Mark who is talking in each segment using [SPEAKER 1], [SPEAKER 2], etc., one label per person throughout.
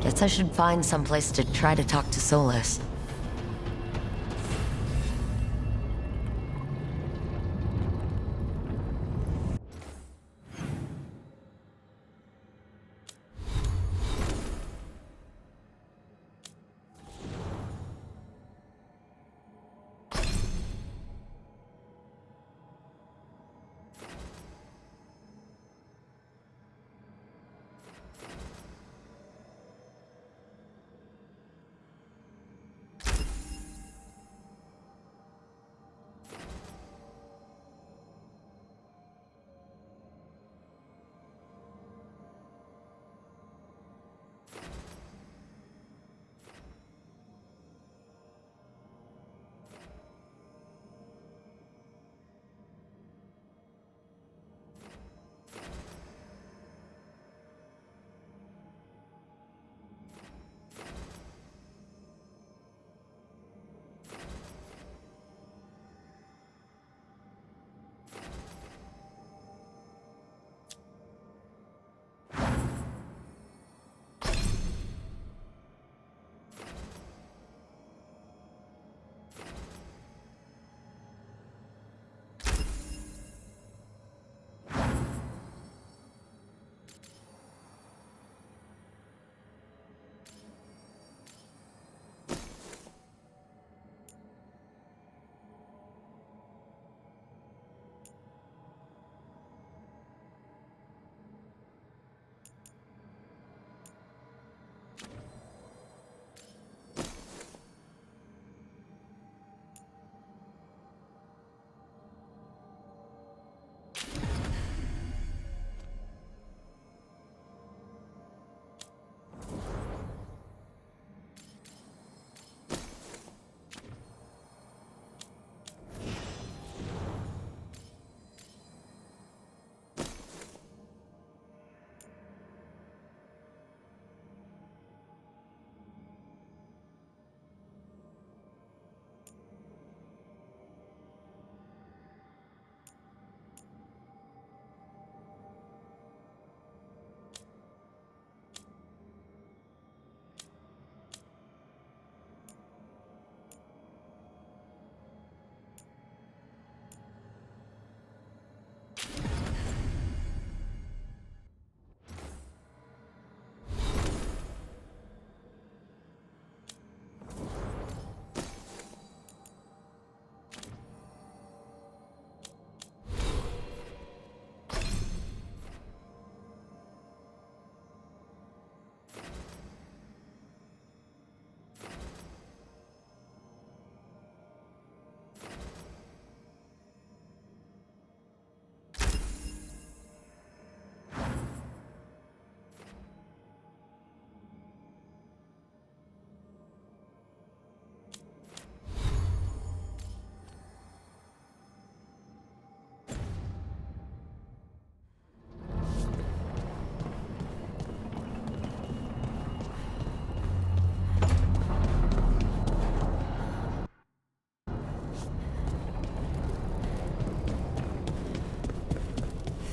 [SPEAKER 1] Guess I should find someplace to try to talk to Solus.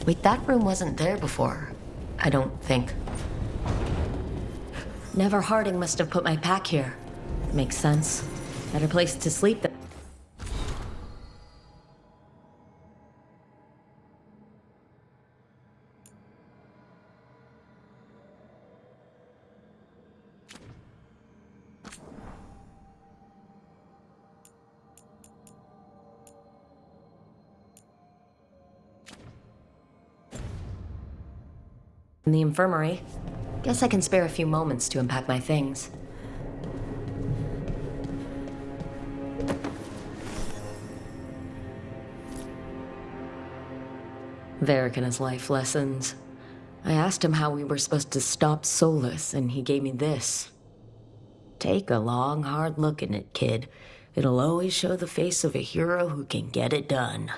[SPEAKER 1] Wait, that room wasn't there before. I don't think. Never Harding must have put my pack here. Makes sense. Better place to sleep than... in the infirmary. Guess I can spare a few moments to unpack my things. Varric and his life lessons. I asked him how we were supposed to stop Solus, and he gave me this. Take a long, hard look at it, kid. It'll always show the face of a hero who can get it done.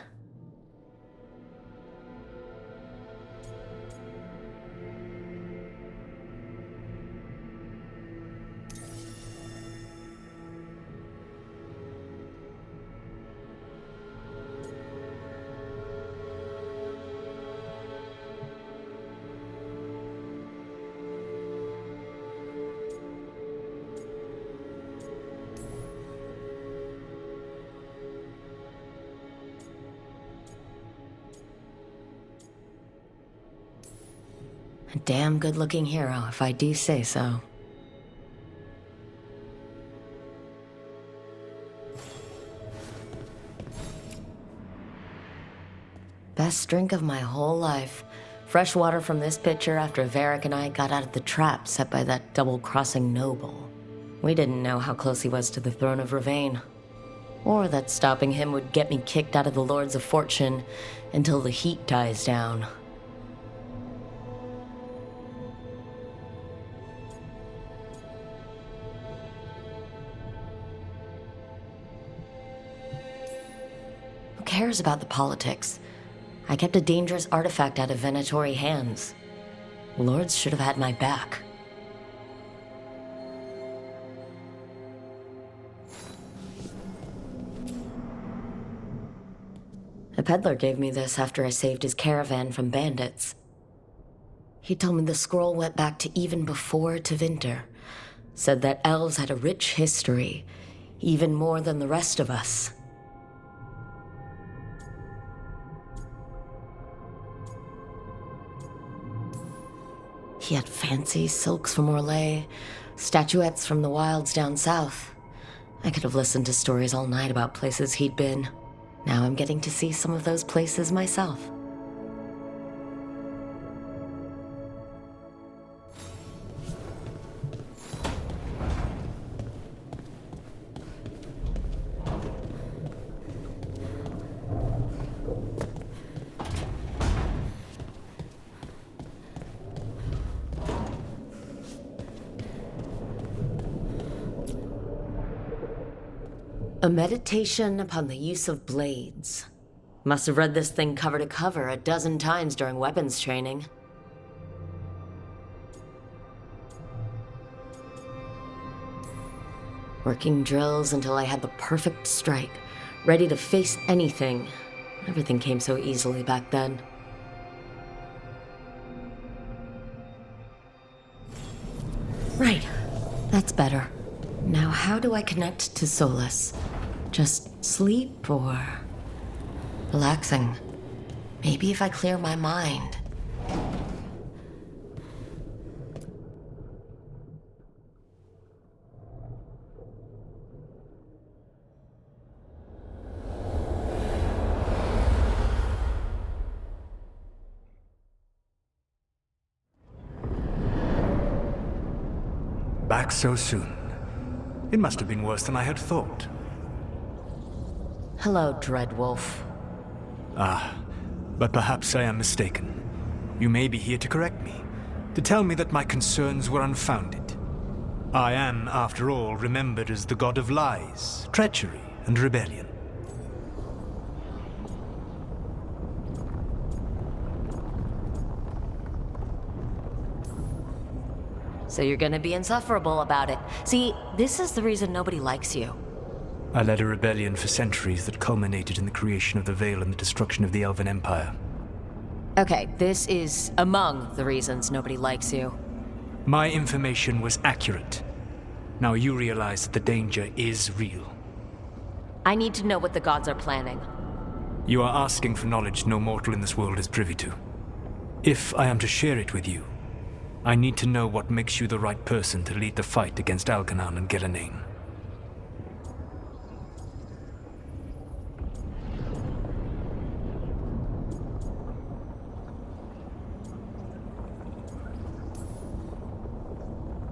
[SPEAKER 1] A damn good-looking hero, if I do say so. Best drink of my whole life. Fresh water from this pitcher after Varric and I got out of the trap set by that double-crossing noble. We didn't know how close he was to the throne of Ravain, or that stopping him would get me kicked out of the Lords of Fortune until the heat dies down. Who cares about the politics? I kept a dangerous artifact out of Venatori hands. Lords should have had my back. A peddler gave me this after I saved his caravan from bandits. He told me the scroll went back to even before Tevinter. Said that elves had a rich history, even more than the rest of us. He had fancy silks from Orlais, statuettes from the wilds down south. I could have listened to stories all night about places he'd been. Now I'm getting to see some of those places myself. A meditation upon the use of blades. Must have read this thing cover to cover a dozen times during weapons training. Working drills until I had the perfect strike, ready to face anything. Everything came so easily back then. Right, that's better. Now how do I connect to Solus? Just sleep or relaxing? Maybe if I clear my mind.
[SPEAKER 2] Back so soon. It must have been worse than I had thought.
[SPEAKER 1] Hello, Dreadwolf.
[SPEAKER 2] Ah, but perhaps I am mistaken. You may be here to correct me, to tell me that my concerns were unfounded. I am, after all, remembered as the god of lies, treachery, and rebellion.
[SPEAKER 1] So you're gonna be insufferable about it. See, this is the reason nobody likes you.
[SPEAKER 2] I led a rebellion for centuries that culminated in the creation of the Veil and the destruction of the Elven Empire.
[SPEAKER 1] Okay, this is among the reasons nobody likes you.
[SPEAKER 2] My information was accurate. Now you realize that the danger is real.
[SPEAKER 1] I need to know what the gods are planning.
[SPEAKER 2] You are asking for knowledge no mortal in this world is privy to. If I am to share it with you, I need to know what makes you the right person to lead the fight against Algernon and Gillenane.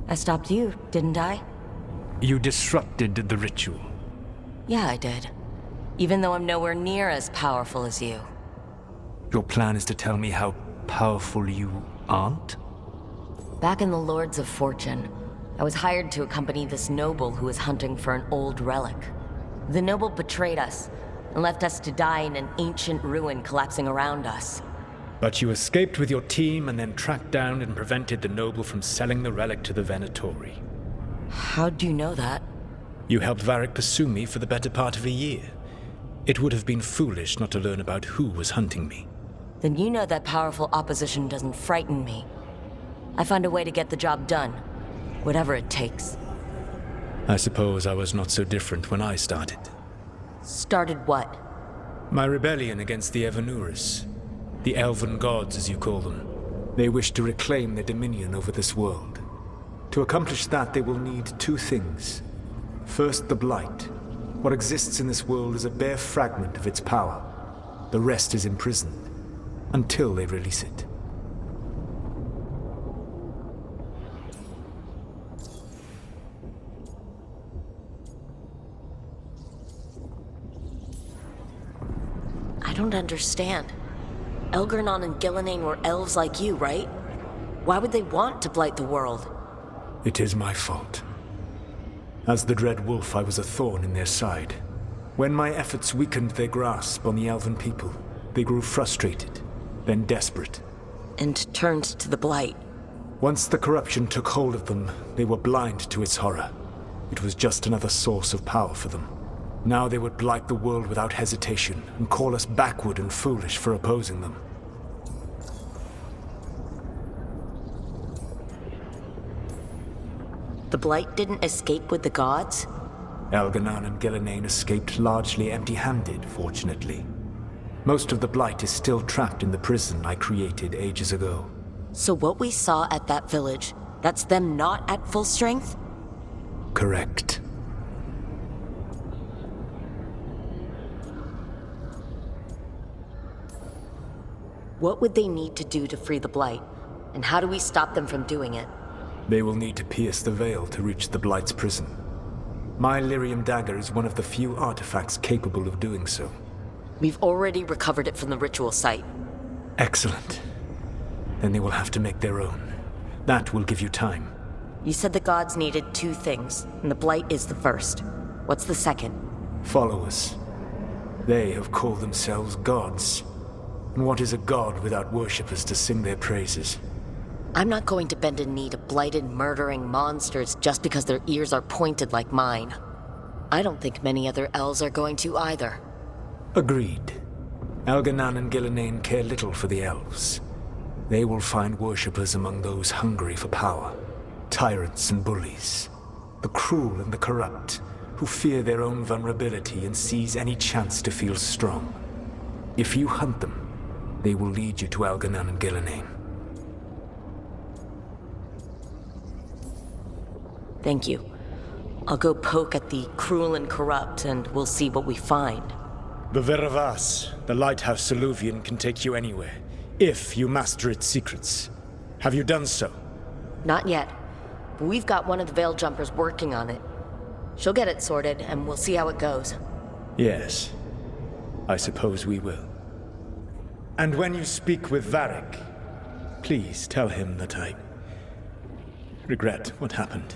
[SPEAKER 1] I stopped you, didn't I?
[SPEAKER 2] You disrupted the ritual.
[SPEAKER 1] Yeah, I did. Even though I'm nowhere near as powerful as you.
[SPEAKER 2] Your plan is to tell me how powerful you aren't?
[SPEAKER 1] Back in the Lords of Fortune, I was hired to accompany this noble who was hunting for an old relic. The noble betrayed us and left us to die in an ancient ruin collapsing around us.
[SPEAKER 2] But you escaped with your team and then tracked down and prevented the noble from selling the relic to the Venatori.
[SPEAKER 1] How do you know that?
[SPEAKER 2] You helped Varric pursue me for the better part of a year. It would have been foolish not to learn about who was hunting me.
[SPEAKER 1] Then you know that powerful opposition doesn't frighten me. I find a way to get the job done, whatever it takes.
[SPEAKER 2] I suppose I was not so different when I started.
[SPEAKER 1] Started what?
[SPEAKER 2] My rebellion against the Evanuris. The Elven gods, as you call them. They wish to reclaim their dominion over this world. To accomplish that, they will need two things. First, the Blight. What exists in this world is a bare fragment of its power. The rest is imprisoned, until they release it.
[SPEAKER 1] I don't understand. Elgernon and Gillenane were elves like you, right? Why would they want to blight the world?
[SPEAKER 2] It is my fault. As the Dread Wolf, I was a thorn in their side. When my efforts weakened their grasp on the elven people, they grew frustrated, then desperate.
[SPEAKER 1] And turned to the Blight.
[SPEAKER 2] Once the corruption took hold of them, they were blind to its horror. It was just another source of power for them. Now they would blight the world without hesitation, and call us backward and foolish for opposing them.
[SPEAKER 1] The Blight didn't escape with the gods?
[SPEAKER 2] Elgernon and Gillenane escaped largely empty-handed, fortunately. Most of the Blight is still trapped in the prison I created ages ago.
[SPEAKER 1] So what we saw at that village, that's them not at full strength?
[SPEAKER 2] Correct.
[SPEAKER 1] What would they need to do to free the Blight? And how do we stop them from doing it?
[SPEAKER 2] They will need to pierce the veil to reach the Blight's prison. My Lyrium dagger is one of the few artifacts capable of doing so.
[SPEAKER 1] We've already recovered it from the ritual site.
[SPEAKER 2] Excellent. Then they will have to make their own. That will give you time.
[SPEAKER 1] You said the gods needed two things, and the Blight is the first. What's the second?
[SPEAKER 2] Followers. They have called themselves gods. And what is a god without worshippers to sing their praises?
[SPEAKER 1] I'm not going to bend a knee to blighted, murdering monsters just because their ears are pointed like mine. I don't think many other elves are going to either.
[SPEAKER 2] Agreed. Elgernon and Gillenane care little for the elves. They will find worshippers among those hungry for power. Tyrants and bullies. The cruel and the corrupt, who fear their own vulnerability and seize any chance to feel strong. If you hunt them, they will lead you to Elgernon and Gillenane.
[SPEAKER 1] Thank you. I'll go poke at the cruel and corrupt, and we'll see what we find.
[SPEAKER 2] The Veravas, the lighthouse Soluvian, can take you anywhere, if you master its secrets. Have you done so?
[SPEAKER 1] Not yet, but we've got one of the Veil Jumpers working on it. She'll get it sorted, and we'll see how it goes.
[SPEAKER 2] Yes, I suppose we will. And when you speak with Varric, please tell him that I regret what happened.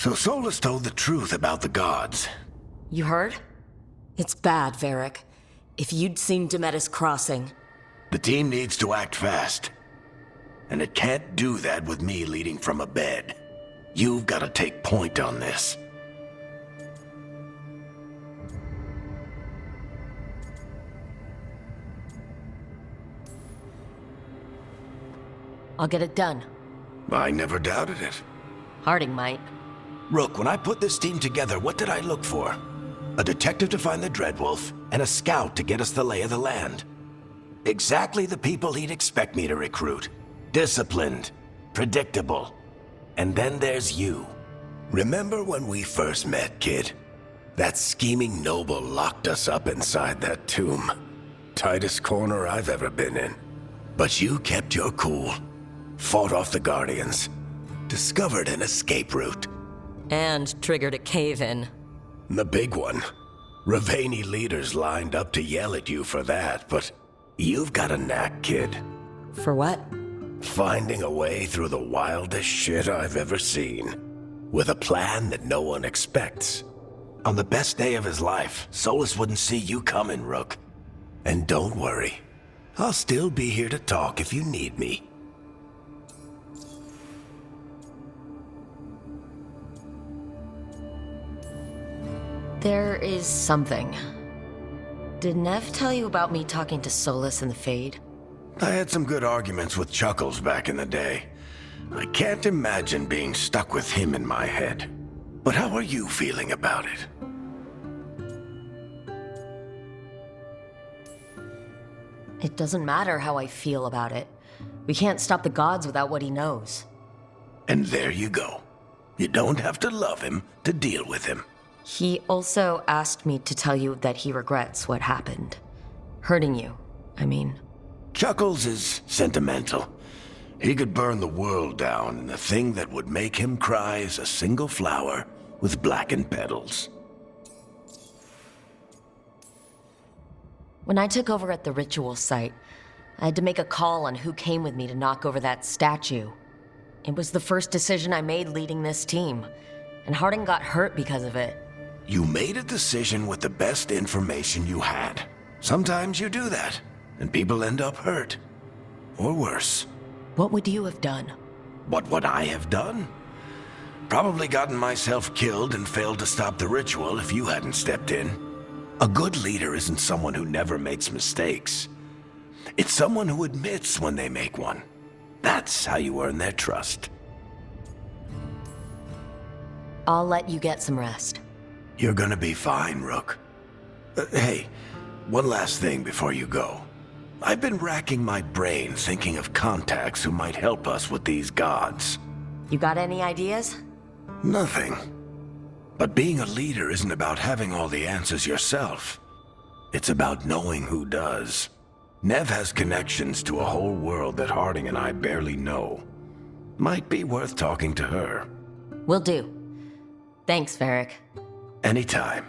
[SPEAKER 3] So Solus told the truth about the gods.
[SPEAKER 1] You heard? It's bad, Varric. If you'd seen Demetus crossing...
[SPEAKER 3] The team needs to act fast. And it can't do that with me leading from a bed. You've got to take point on this.
[SPEAKER 1] I'll get it done.
[SPEAKER 3] I never doubted it.
[SPEAKER 1] Harding might.
[SPEAKER 3] Rook, when I put this team together, what did I look for? A detective to find the Dreadwolf, and a scout to get us the lay of the land. Exactly the people he'd expect me to recruit. Disciplined, predictable. And then there's you. Remember when we first met, kid? That scheming noble locked us up inside that tomb. Tightest corner I've ever been in. But you kept your cool. Fought off the Guardians. Discovered an escape route.
[SPEAKER 1] And triggered a cave-in.
[SPEAKER 3] The big one. Ravani leaders lined up to yell at you for that, but you've got a knack, kid.
[SPEAKER 1] For what?
[SPEAKER 3] Finding a way through the wildest shit I've ever seen. With a plan that no one expects. On the best day of his life, Solus wouldn't see you coming, Rook. And don't worry. I'll still be here to talk if you need me.
[SPEAKER 1] There is something. Did Nev tell you about me talking to Solus in the Fade?
[SPEAKER 3] I had some good arguments with Chuckles back in the day. I can't imagine being stuck with him in my head. But how are you feeling about it?
[SPEAKER 1] It doesn't matter how I feel about it. We can't stop the gods without what he knows.
[SPEAKER 3] And there you go. You don't have to love him to deal with him.
[SPEAKER 1] He also asked me to tell you that he regrets what happened. Hurting you, I mean.
[SPEAKER 3] Chuckles is sentimental. He could burn the world down, and the thing that would make him cry is a single flower with blackened petals.
[SPEAKER 1] When I took over at the ritual site, I had to make a call on who came with me to knock over that statue. It was the first decision I made leading this team, and Harding got hurt because of it.
[SPEAKER 3] You made a decision with the best information you had. Sometimes you do that, and people end up hurt. Or worse.
[SPEAKER 1] What would you have done?
[SPEAKER 3] What would I have done? Probably gotten myself killed and failed to stop the ritual if you hadn't stepped in. A good leader isn't someone who never makes mistakes. It's someone who admits when they make one. That's how you earn their trust.
[SPEAKER 1] I'll let you get some rest.
[SPEAKER 3] You're gonna be fine, Rook. Hey, one last thing before you go. I've been racking my brain thinking of contacts who might help us with these gods.
[SPEAKER 1] You got any ideas?
[SPEAKER 3] Nothing. But being a leader isn't about having all the answers yourself. It's about knowing who does. Nev has connections to a whole world that Harding and I barely know. Might be worth talking to her.
[SPEAKER 1] Will do. Thanks, Varric.
[SPEAKER 3] Anytime.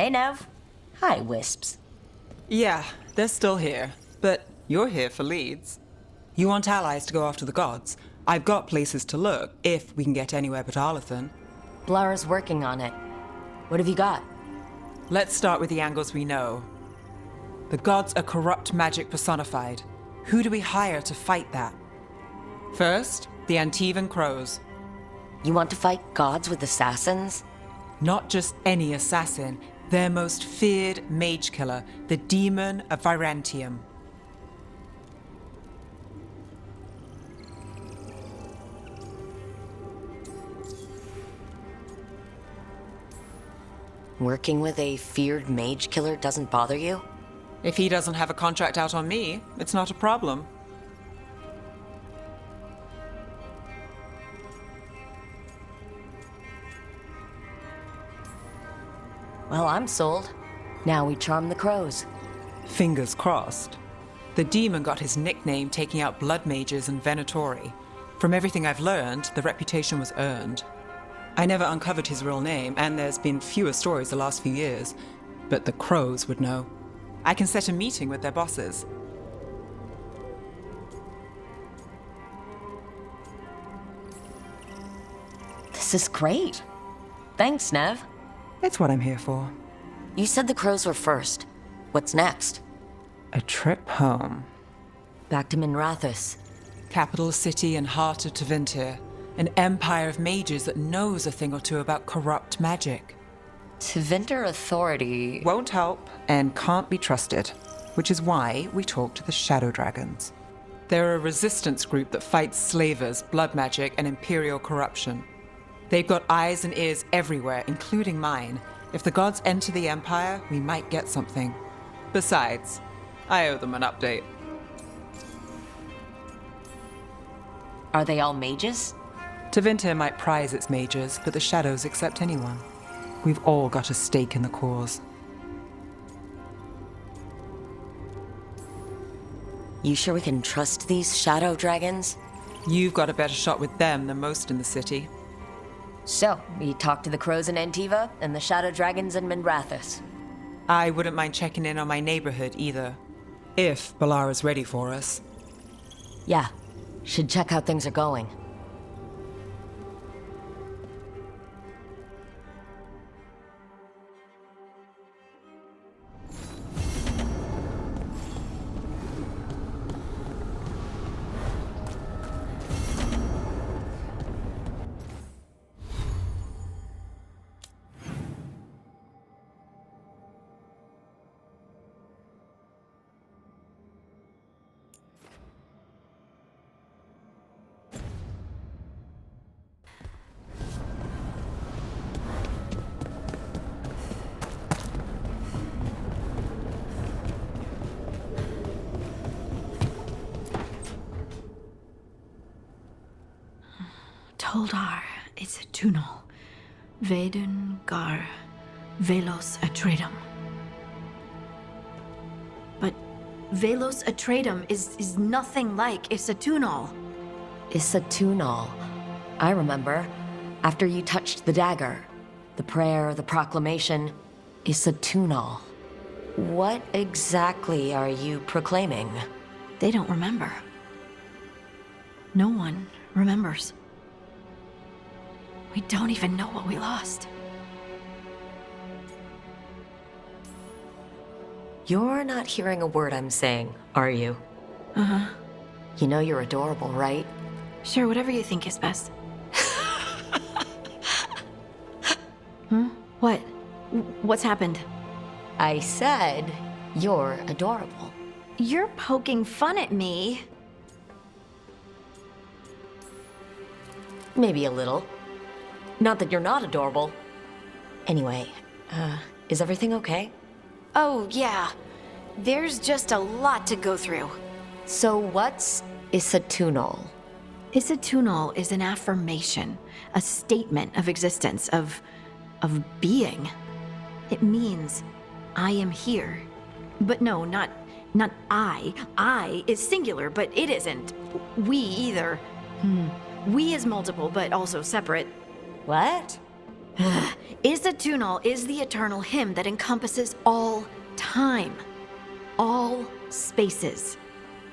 [SPEAKER 1] Hey, Nev. Hi, Wisps.
[SPEAKER 4] Yeah, they're still here. But you're here for leads. You want allies to go after the gods? I've got places to look, if we can get anywhere but Arlathan.
[SPEAKER 1] Blara's working on it. What have you got?
[SPEAKER 4] Let's start with the angles we know. The gods are corrupt magic personified. Who do we hire to fight that? First, the Antivan crows.
[SPEAKER 1] You want to fight gods with assassins?
[SPEAKER 4] Not just any assassin, their most feared mage killer, the Demon of Virantium.
[SPEAKER 1] Working with a feared mage killer doesn't bother you?
[SPEAKER 4] If he doesn't have a contract out on me, it's not a problem.
[SPEAKER 1] Well, I'm sold. Now we charm the crows.
[SPEAKER 4] Fingers crossed. The demon got his nickname taking out blood mages and Venatori. From everything I've learned, the reputation was earned. I never uncovered his real name, and there's been fewer stories the last few years, but the crows would know. I can set a meeting with their bosses.
[SPEAKER 1] This is great. Thanks, Nev.
[SPEAKER 4] It's what I'm here for.
[SPEAKER 1] You said the crows were first. What's next?
[SPEAKER 4] A trip home.
[SPEAKER 1] Back to Minrathous.
[SPEAKER 4] Capital city and heart of Tevinter. An empire of mages that knows a thing or two about corrupt magic.
[SPEAKER 1] Tevinter Authority...
[SPEAKER 4] Won't help and can't be trusted, which is why we talk to the Shadow Dragons. They're a resistance group that fights slavers, blood magic, and imperial corruption. They've got eyes and ears everywhere, including mine. If the gods enter the Empire, we might get something. Besides, I owe them an update.
[SPEAKER 1] Are they all mages?
[SPEAKER 4] Tevinter might prize its mages, but the Shadows accept anyone. We've all got a stake in the cause.
[SPEAKER 1] You sure we can trust these shadow dragons?
[SPEAKER 4] You've got a better shot with them than most in the city.
[SPEAKER 1] So, we talked to the crows in Antiva and the shadow dragons in Minrathous.
[SPEAKER 4] I wouldn't mind checking in on my neighborhood either. If Balara's ready for us.
[SPEAKER 1] Yeah, should check how things are going.
[SPEAKER 5] Toldar is a tunnel. Veilguard, Velos Atreidim. But Velos Atreidim is nothing like Isatunal.
[SPEAKER 1] Isatunal. I remember. After you touched the dagger. The prayer, the proclamation. Isatunal. What exactly are you proclaiming?
[SPEAKER 5] They don't remember. No one remembers. We don't even know what we lost.
[SPEAKER 1] You're not hearing a word I'm saying, are you?
[SPEAKER 5] Uh-huh.
[SPEAKER 1] You know you're adorable, right?
[SPEAKER 5] Sure, whatever you think is best. Huh? What? What's happened?
[SPEAKER 1] I said you're adorable.
[SPEAKER 5] You're poking fun at me.
[SPEAKER 1] Maybe a little. Not that you're not adorable. Anyway, is everything okay?
[SPEAKER 5] Oh, yeah. There's just a lot to go through.
[SPEAKER 1] So what's Isatunal?
[SPEAKER 5] Isatunal is an affirmation, a statement of existence, of being. It means I am here. But no, not I. I is singular, but it isn't. We either. We is multiple, but also separate.
[SPEAKER 1] What?
[SPEAKER 5] Izatunal is the eternal hymn that encompasses all time, all spaces.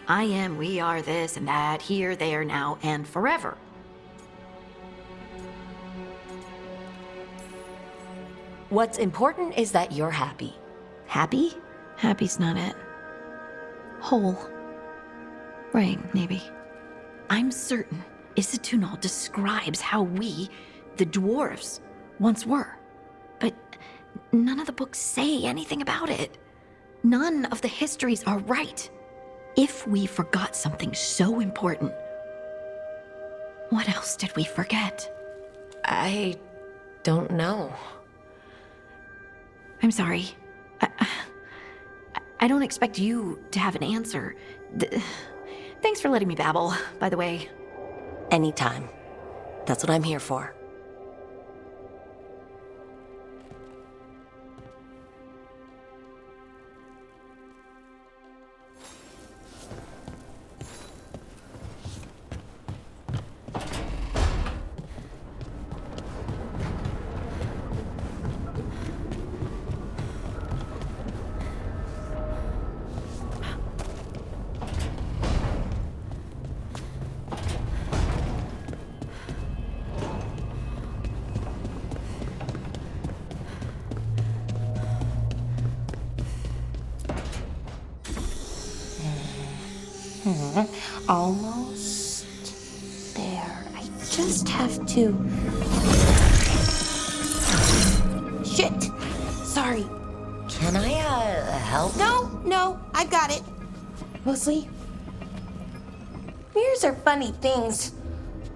[SPEAKER 5] I am, we are, this and that, here, there, now, and forever.
[SPEAKER 1] What's important is that you're happy.
[SPEAKER 5] Happy? Happy's not it. Whole. Right, maybe. I'm certain Izatunal describes how we, the dwarves, once were. But none of the books say anything about it. None of the histories are right. If we forgot something so important, what else did we forget?
[SPEAKER 1] I don't know.
[SPEAKER 5] I'm sorry. I don't expect you to have an answer. Thanks for letting me babble, by the way.
[SPEAKER 1] Anytime. That's what I'm here for.
[SPEAKER 6] Almost there. I just have to... Shit! Sorry.
[SPEAKER 1] Can I, help?
[SPEAKER 6] No, I got it. Mostly. Mirrors are funny things,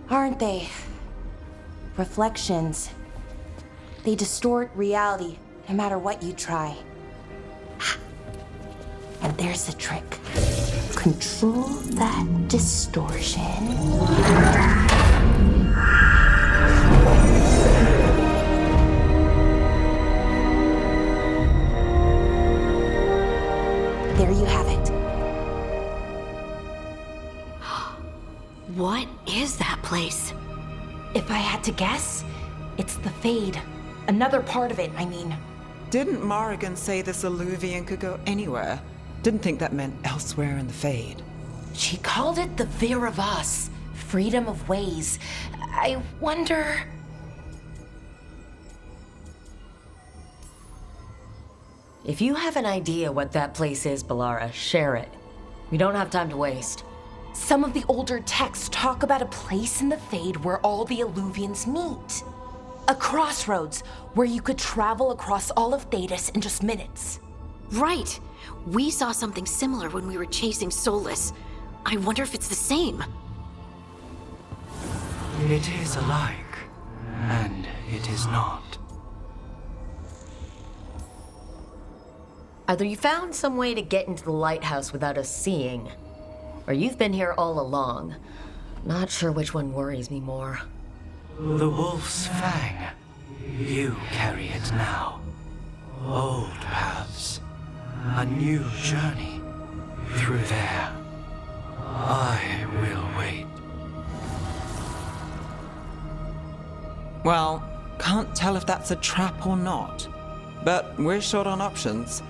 [SPEAKER 6] aren't they? Reflections. They distort reality, no matter what you try. And there's the trick. Control that distortion. There you have it.
[SPEAKER 5] What is that place?
[SPEAKER 6] If I had to guess, it's the Fade. Another part of it, I mean.
[SPEAKER 4] Didn't Morrigan say this Illuvian could go anywhere? Didn't think that meant elsewhere in the Fade.
[SPEAKER 6] She called it the Vir of Us, freedom of ways. I wonder...
[SPEAKER 1] If you have an idea what that place is, Balara, share it. We don't have time to waste.
[SPEAKER 6] Some of the older texts talk about a place in the Fade where all the Illuvians meet. A crossroads where you could travel across all of Thedas in just minutes.
[SPEAKER 5] Right. We saw something similar when we were chasing Solus. I wonder if it's the same.
[SPEAKER 7] It is alike, and it is not.
[SPEAKER 1] Either you found some way to get into the lighthouse without us seeing, or you've been here all along. Not sure which one worries me more.
[SPEAKER 7] The wolf's fang. You carry it now. Old paths. A new journey. Through there. I will wait.
[SPEAKER 4] Well, can't tell if that's a trap or not. But we're short on options.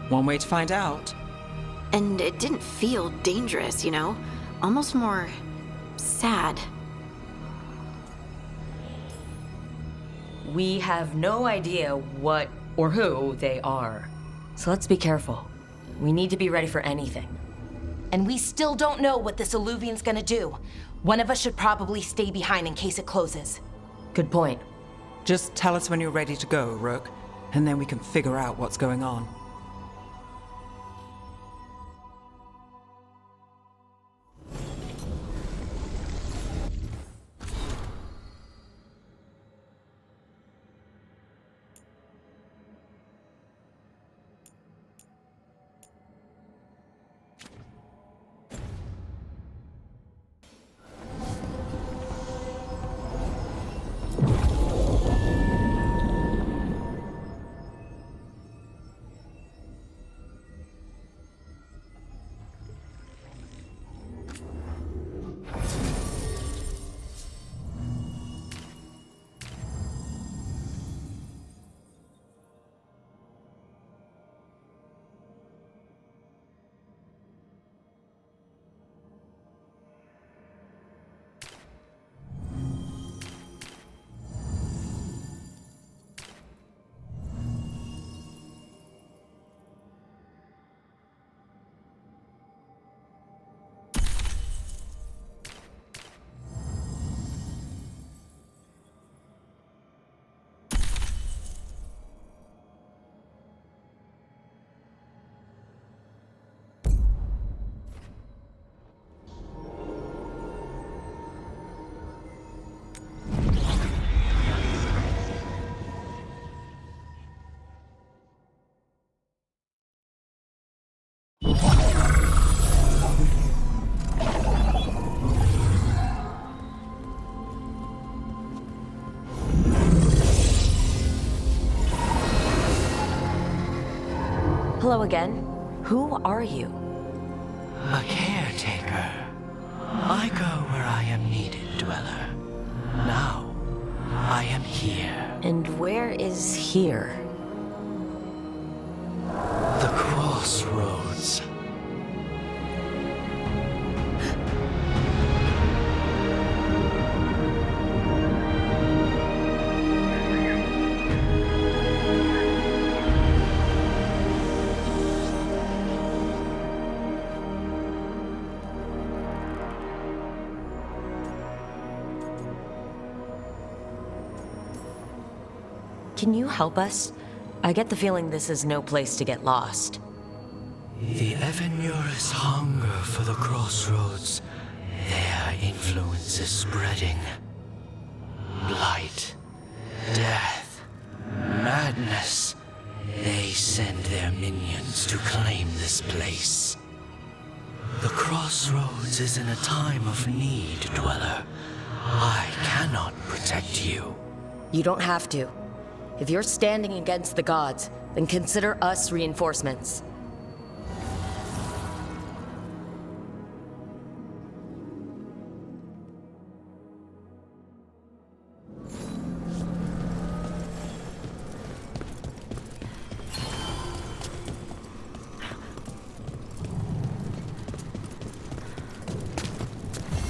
[SPEAKER 4] One way to find out.
[SPEAKER 5] And it didn't feel dangerous, you know? Almost more sad.
[SPEAKER 1] We have no idea what or who they are. So let's be careful. We need to be ready for anything.
[SPEAKER 6] And we still don't know what this Illuvian's gonna do. One of us should probably stay behind in case it closes.
[SPEAKER 1] Good point.
[SPEAKER 4] Just tell us when you're ready to go, Rook, and then we can figure out what's going on.
[SPEAKER 1] Hello again. Who are you?
[SPEAKER 7] A caretaker. I go where I am needed, Dweller. Now, I am here.
[SPEAKER 1] And where is here?
[SPEAKER 7] The CrossRoads.
[SPEAKER 1] Can you help us? I get the feeling this is no place to get lost.
[SPEAKER 7] The Evanurus hunger for the CrossRoads. Their influence is spreading. Blight, death, madness. They send their minions to claim this place. The CrossRoads is in a time of need, Dweller. I cannot protect you.
[SPEAKER 1] You don't have to. If you're standing against the gods, then consider us reinforcements.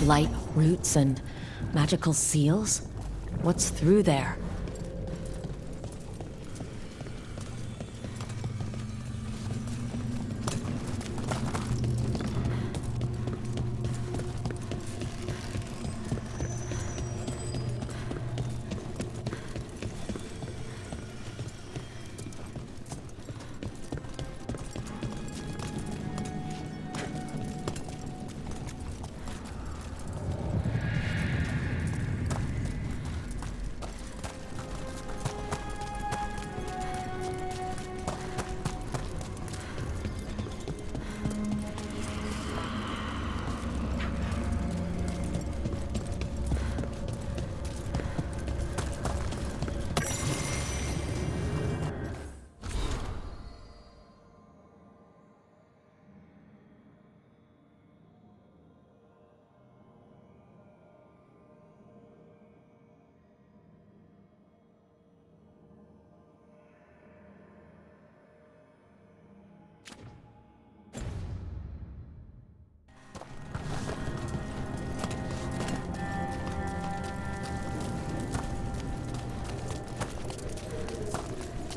[SPEAKER 1] Light roots and magical seals? What's through there?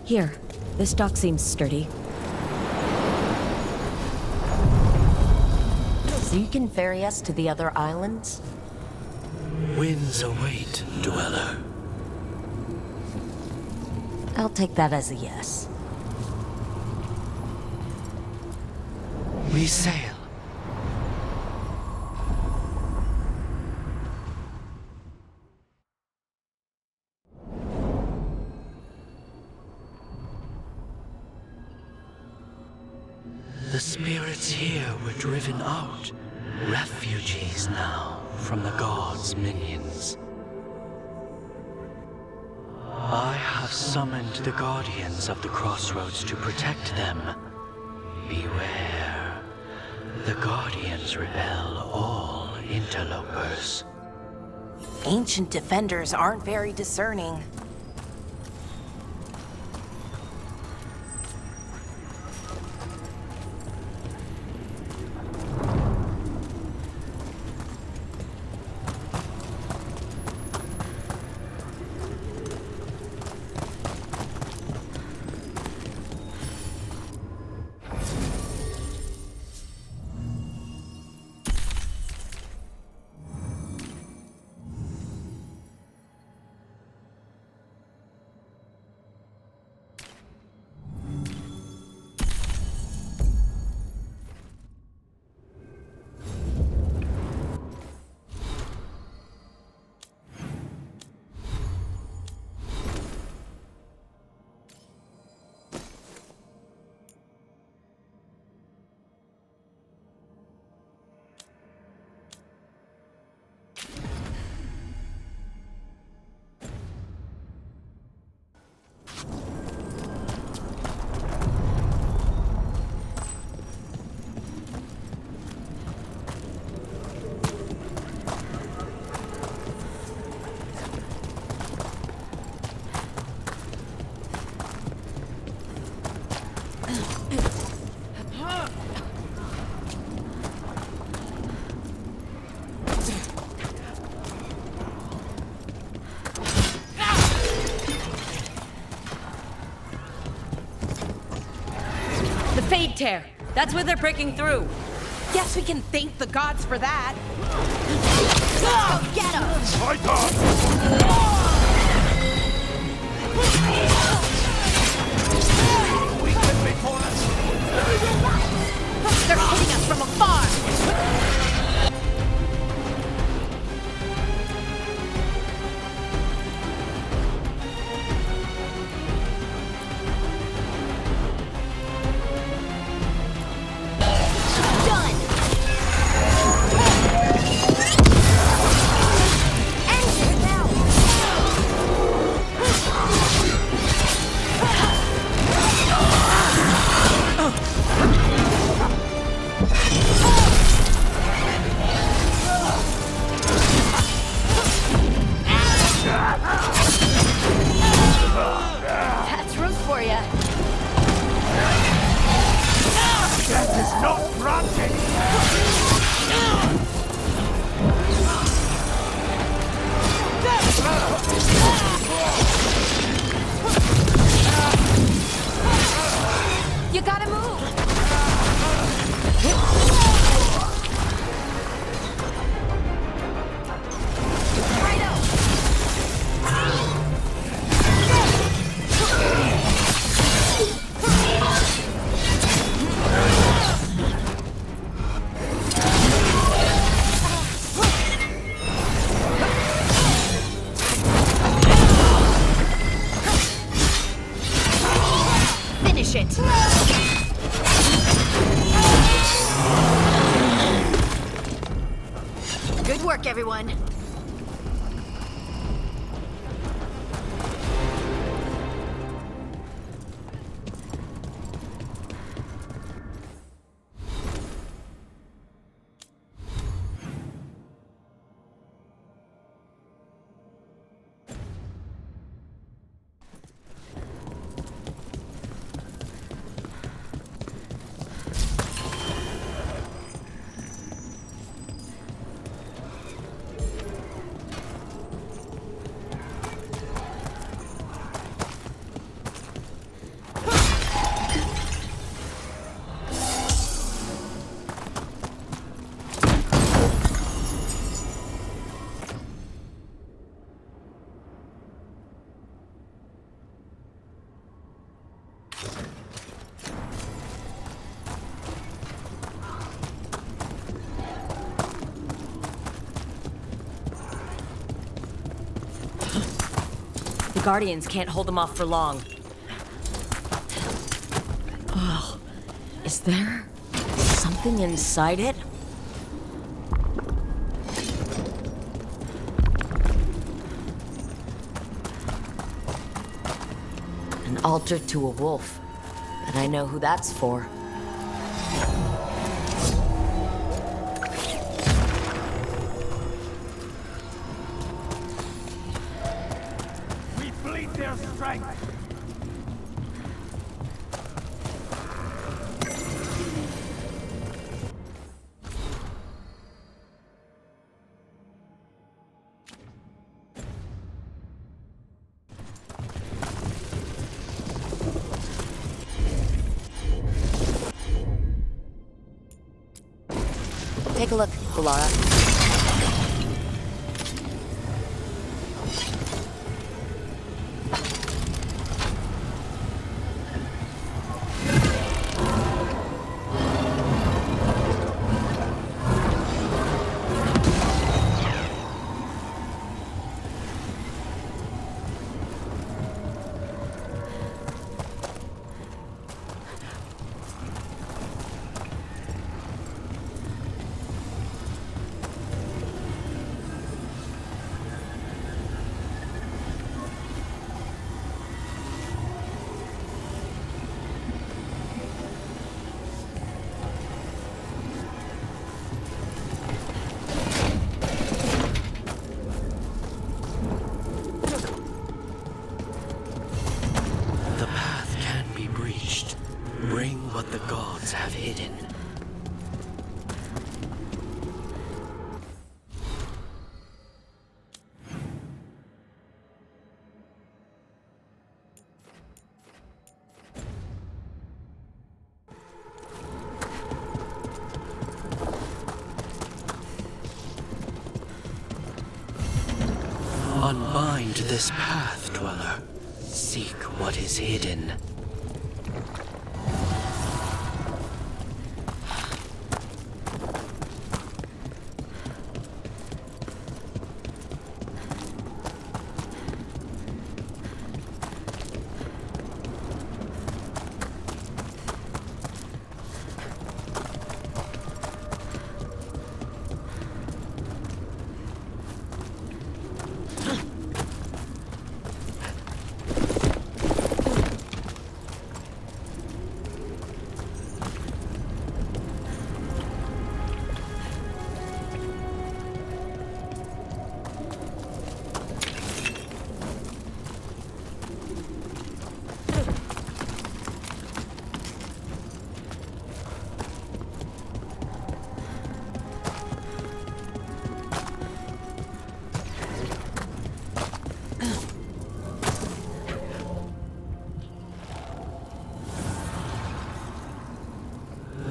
[SPEAKER 1] Here, this dock seems sturdy. So you can ferry us to the other islands?
[SPEAKER 7] Winds await, Dweller.
[SPEAKER 1] I'll take that as a yes.
[SPEAKER 7] We sail. The spirits here were driven out, refugees now from the gods' minions. I have summoned the guardians of the CrossRoads to protect them. Beware. The guardians repel all interlopers.
[SPEAKER 6] Ancient defenders aren't very discerning.
[SPEAKER 8] big tear. That's where they're breaking through.
[SPEAKER 6] Guess we can thank the gods for that.
[SPEAKER 8] Go get them!
[SPEAKER 6] They're hitting us from afar.
[SPEAKER 8] That's room for you.
[SPEAKER 6] You gotta move. Finish it.
[SPEAKER 8] Good work, everyone. The Guardians can't hold them off for long.
[SPEAKER 1] Oh, is there something inside it? An altar to a wolf. And I know who that's for.
[SPEAKER 3] We bleed their strength.
[SPEAKER 1] Take a look, Laura.
[SPEAKER 7] Unbind this path, Dweller. Seek what is hidden.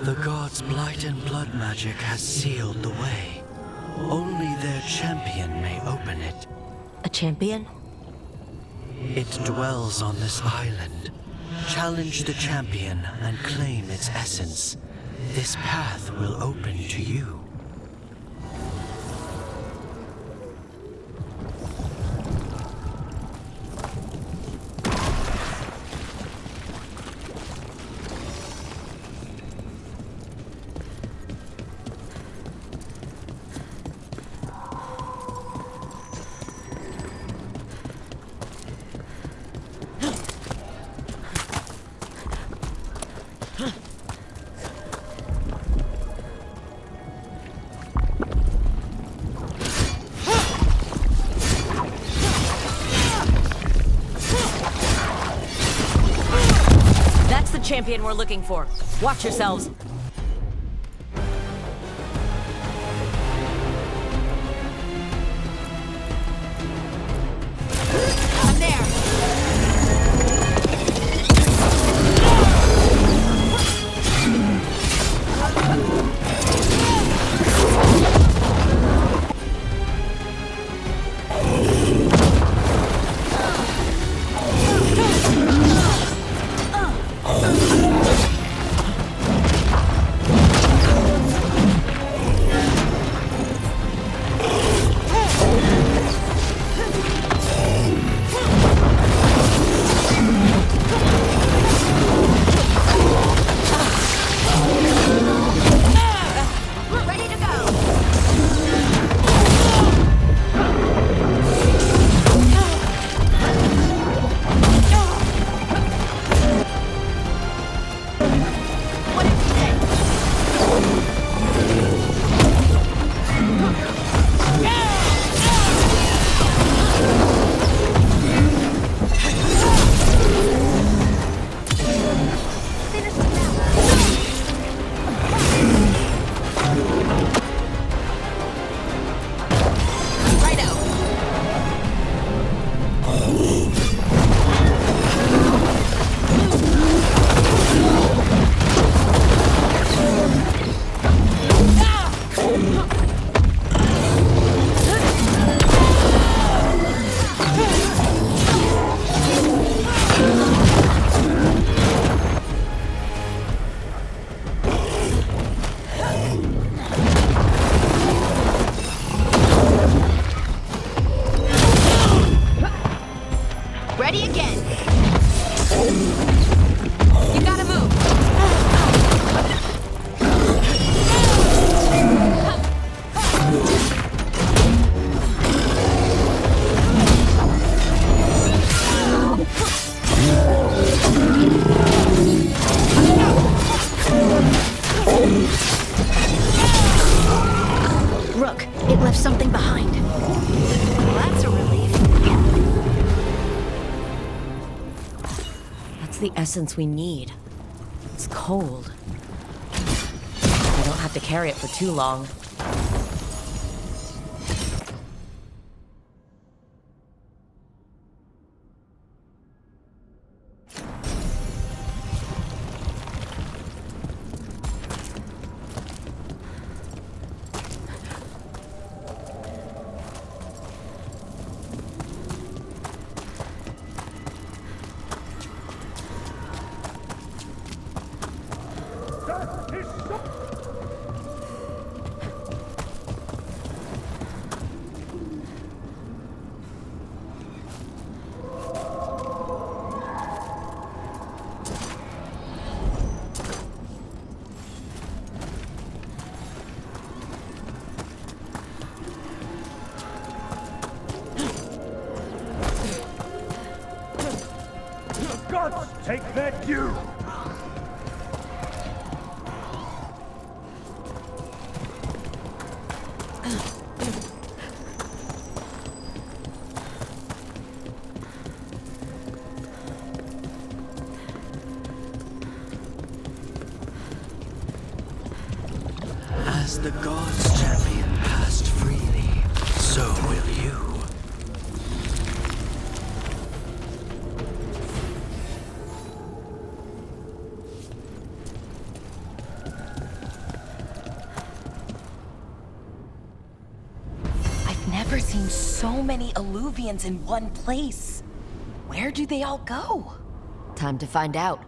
[SPEAKER 7] The gods' blight and blood magic has sealed the way. Only their champion may open it.
[SPEAKER 8] A champion?
[SPEAKER 7] It dwells on this island. Challenge the champion and claim its essence. This path will open to you.
[SPEAKER 8] That's the champion we're looking for. Watch yourselves. I'm there. Ready again. You gotta move.
[SPEAKER 5] Rook, it left something behind. Well, that's a relief.
[SPEAKER 8] That's the essence we need. It's cold. We don't have to carry it for too long.
[SPEAKER 3] Take that, you!
[SPEAKER 7] As the gods' champion passed freely, so will you.
[SPEAKER 6] I've never seen so many Illuvians in one place. Where do they all go?
[SPEAKER 8] Time to find out.